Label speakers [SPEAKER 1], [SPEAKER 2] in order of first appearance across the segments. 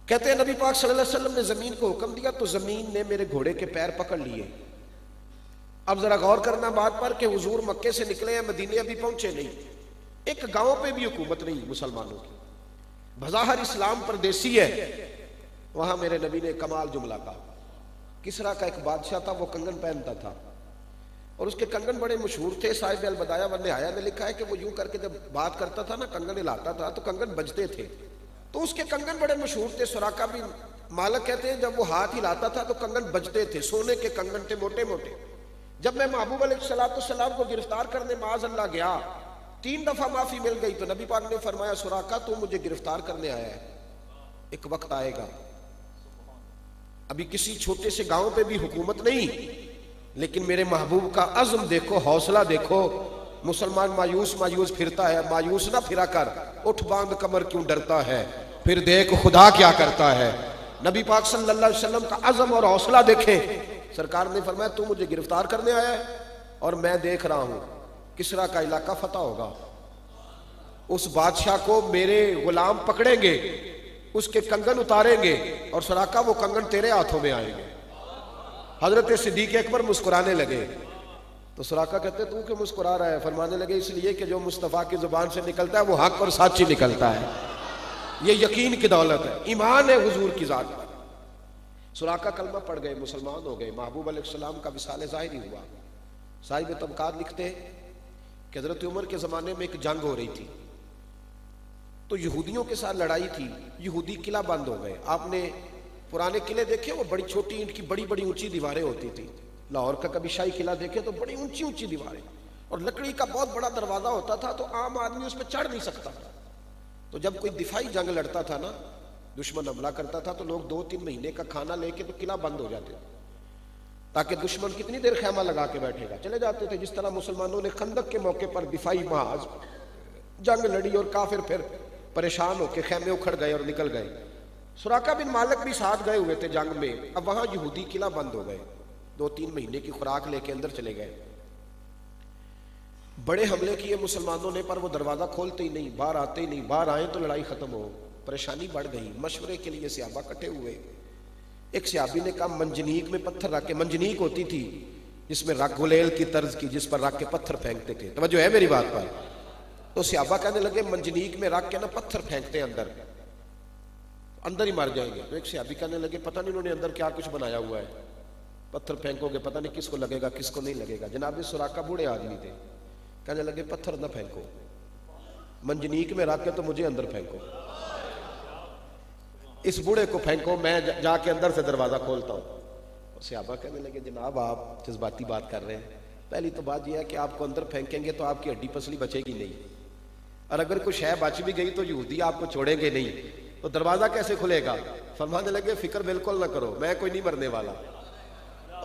[SPEAKER 1] कहते हैं नबी पाक सल्लल्लाहु अलैहि वसल्लम ने जमीन को हुक्म दिया तो जमीन ने मेरे घोड़े के पैर पकड़ लिए। अब जरा गौर करना बात पर कि हुजूर मक्के से निकले हैं, मदीने अभी पहुंचे नहीं, एक गांव पे भी हुकूमत नहीं मुसलमानों की, बज़ाहिर इस्लाम परदेसी है। वहां मेरे नबी ने कमाल जुमला कहा। किसरा का एक बादशाह था, वो कंगन पहनता था और उसके कंगन बड़े मशहूर थे। साहिब अल बदाया व निहाया में लिखा है कि वो यूं करके जब बात करता था ना, कंगन हिलाता था तो कंगन बजते थे, तो उसके कंगन बड़े मशहूर थे। सुराका भी मालक कहते हैं जब वो हाथ हिलाता था तो कंगन बजते थे, सोने के कंगन थे मोटे मोटे। जब मैं महबूब अलैहिस्सलाम को गिरफ्तार करने माज़ अल्लाह गया, 3 दफा माफी मिल गई तो नबी पाक ने फरमाया सुराका तू मुझे गिरफ्तार करने आया है, एक वक्त आएगा, अभी किसी छोटे से गांव पे भी हुकूमत नहीं, लेकिन मेरे महबूब का अज़्म देखो, हौसला देखो। मुसलमान मायूस मायूस फिरता है, मायूस ना फिरा कर, उठ बांध कमर क्यों डरता है, फिर देख खुदा क्या करता है। नबी पाक सल्लल्लाहु अलैहि वसल्लम का अज़्म और हौसला देखे। सरकार ने फरमाया तू मुझे गिरफ्तार करने आया है और मैं देख रहा हूं किसरा का इलाका फतह होगा, उस बादशाह को मेरे गुलाम पकड़ेंगे, उसके कंगन उतारेंगे और सुराका वो कंगन तेरे हाथों में आएंगे। हजरत सिद्दीक अकबर मुस्कुराने लगे तो सुराका कहते तू क्यों मुस्कुरा रहा है? फरमाने लगे इसलिए कि जो मुस्तफ़ा की जुबान से निकलता है वो हक और साची निकलता है, ये यकीन की दौलत है, ईमान है हुजूर की जात पर। सुराका कलमा पड़ गए, मुसलमान हो गए, महबूब अलैहिस्सलाम का विसाल ज़ाहिरी हुआ। साहिब तबकात लिखते कि हजरत उमर के ज़माने में एक जंग हो रही थी तो यहूदियों के साथ लड़ाई थी, यहूदी किला बंद हो गए। आपने पुराने किले देखे, वो बड़ी छोटी ईंट की बड़ी बड़ी ऊंची दीवारें होती थी। लाहौर का कभी शाही किला देखे तो बड़ी ऊंची ऊंची दीवारें और लकड़ी का बहुत बड़ा दरवाजा होता था, तो आम आदमी उस पर चढ़ नहीं सकता था। तो जब कोई दिफाई जंग लड़ता था ना, दुश्मन हमला करता था, तो लोग 2-3 महीने का खाना लेके तो किला बंद हो जाते थे, ताकि दुश्मन कितनी देर खैमा लगा के बैठेगा, चले जाते थे। जिस तरह मुसलमानों ने खंदक के मौके पर दिफाई महाज जंग लड़ी और काफिर फिर परेशान होकर खैमे उखड़ गए और निकल गए। सुराका बिन मालिक भी साथ गए हुए थे जंग में। अब वहां यहूदी किला बंद हो गए, 2-3 महीने की खुराक लेके अंदर चले गए। बड़े हमले किए मुसलमानों ने, पर वो दरवाजा खोलते ही नहीं, बाहर आते ही नहीं, बाहर आए तो लड़ाई खत्म हो। परेशानी बढ़ गई। मशवरे के लिए सहाबा इकट्ठे हुए। एक सहाबी ने कहा मंजनीक में पत्थर रख के, मंजनीक होती थी जिसमें रख गुलेल की तर्ज की, जिस पर रख के पत्थर फेंकते थे, तवज्जो है मेरी बात पर। तो सहाबा कहने लगे मंजनीक में रख के ना पत्थर फेंकते हैं अंदर, अंदर ही मर जाएंगे। तो एक सहाबी कहने लगे पता नहीं उन्होंने अंदर क्या कुछ बनाया हुआ है, पत्थर फेंकोगे पता नहीं किसको लगेगा किसको नहीं लगेगा। जनाब सुराका बूढ़े आदमी थे, कहने लगे पत्थर ना फेंको, मंजनीक में रख के तो मुझे अंदर फेंको, इस बूढ़े को फेंको, मैं जाके अंदर से दरवाजा खोलता हूं। सहाबा कहने लगे जनाब आप जज्बाती बात कर रहे हैं। पहली तो बात यह है कि आपको अंदर फेंकेंगे तो आपकी हड्डी पसली बचेगी नहीं, और अगर कुछ है बच भी गई तो यहूदी आपको छोड़ेंगे नहीं, तो दरवाजा कैसे खुलेगा? फरमाने लगे फिक्र बिल्कुल ना करो, मैं कोई नहीं मरने वाला।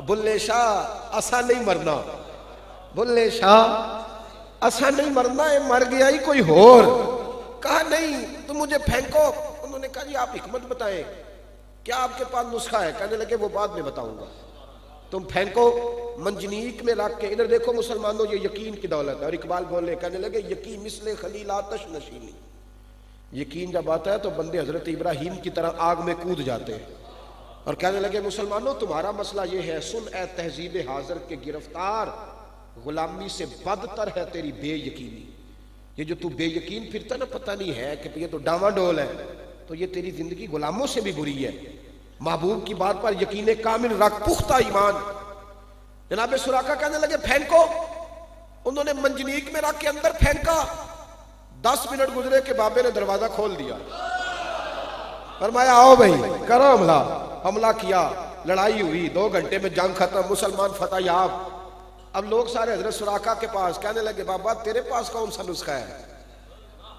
[SPEAKER 1] बुल्ले शाह असा नहीं मरना, बुल्ले शाह असा नहीं मरना है, मर गया ही कोई और। कहा नहीं तुम मुझे फेंको। उन्होंने कहा जी आप हिकमत बताएं, क्या आपके पास नुस्खा है? कहने लगे वो बाद में बताऊंगा, तुम फेंको मंजनीक में रख के। इधर देखो मुसलमानों, ये यकीन की दौलत है। और इकबाल बोले, कहने लगे यकीन मिसले खलील आतश नशीनी, यकीन जब आता है तो बंदे हजरत इब्राहिम की तरह आग में कूद जाते हैं। और कहने लगे मुसलमानों तुम्हारा मसला ये है, सुन ए तहजीब हाजिर के गिरफ्तार, गुलामी से बदतर है तेरी बेयकीनी। ये जो तू बेयकीन फिरता ना, पता नहीं है कि ये तो डावाडोल है, तो ये तेरी जिंदगी गुलामों से भी बुरी है। महबूब की बात पर यकीन कामिल रख, पुख्ता ईमान। जनाब सुराका कहने लगे फेंको। उन्होंने मंजनीक में रख के अंदर फेंका। 10 मिनट गुजरे के बाबे ने दरवाजा खोल दिया, फरमाया आओ भाई करो हमला। हमला किया, लड़ाई हुई, 2 घंटे में जंग खत्म, मुसलमान फतह याब। अब लोग सारे हजरत सुराका के पास, कहने लगे बाबा तेरे पास कौन सा नुस्खा है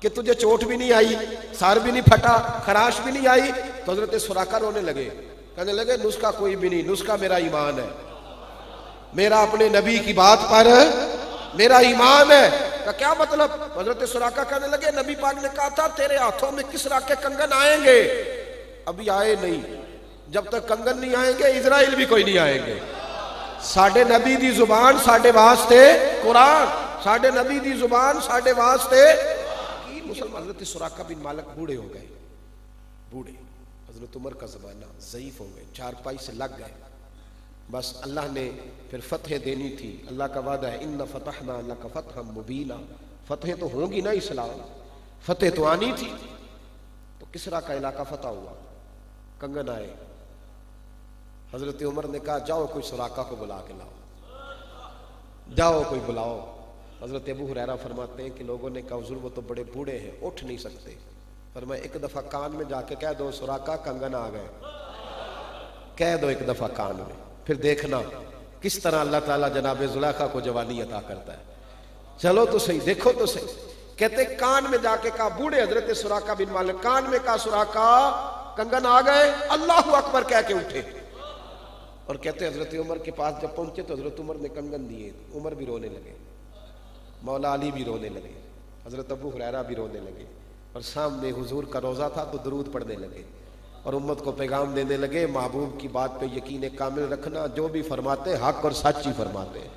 [SPEAKER 1] कि तुझे चोट भी नहीं आई, सार भी नहीं फटा, खराश भी नहीं आई? तो हजरत सुराका रोने लगे, कहने लगे नुस्खा कोई भी नहीं, नुस्खा मेरा ईमान है, मेरा अपने नबी की बात पर मेरा ईमान है। का क्या मतलब? हजरत सुराका कहने लगे नबी पाक ने कहा था तेरे हाथों में किसरा के कंगन आएंगे, अभी आए नहीं। जब तक कंगन नहीं आएंगे इजराइल भी कोई नहीं आएंगे। साडे नबी दी जुबान साडे वास्ते कुरान, साडे नबी दी जुबान साडे वास्ते। मुसलमान हजरत सुराका बिन मालिक बूढ़े हो गए, बूढ़े। हजरत उमर का ज़माना, ज़ईफ़ हो गए, चारपाई से लग गए। बस अल्लाह ने फिर फतह देनी थी। अल्लाह का वादा है, इन्ना फतहना लका फतहम मुबीना, फतह तो होंगी ना, इस्लाम फतह तो आनी थी। तो किसरा का इलाका फतह हुआ, कंगन आए। हजरत उमर ने कहा जाओ कोई सुराका को बुला के लाओ, जाओ कोई बुलाओ। हजरत अबू हुरैरा फरमाते हैं कि लोगों ने कहा हुजूर वो तो बड़े बूढ़े हैं, उठ नहीं सकते। फरमाया एक दफा कान में जाके कह दो सुराका कंगन आ गए, कह दो एक दफा कान में, फिर देखना किस तरह अल्लाह ताला जनाब जुलेखा को जवानी अता करता है। चलो तो सही, देखो तो सही। कहते कान में जाके कहा, बूढ़े हजरत सुराका बिन मालिक कान में कहा सुराका कंगन आ गए, अल्लाहू अकबर कह के उठे। और कहते हजरत उमर के पास जब पहुंचे तो हजरत उमर ने कंगन दिए, उमर भी रोने लगे, मौला अली भी रोने लगे, हजरत अबू हुरैरा भी रोने लगे। और सामने हुजूर का रोज़ा था तो दरूद पढ़ने लगे और उम्मत को पैगाम देने लगे, महबूब की बात पे यकीन कामिल रखना, जो भी फरमाते हक और सच ही फरमाते हैं।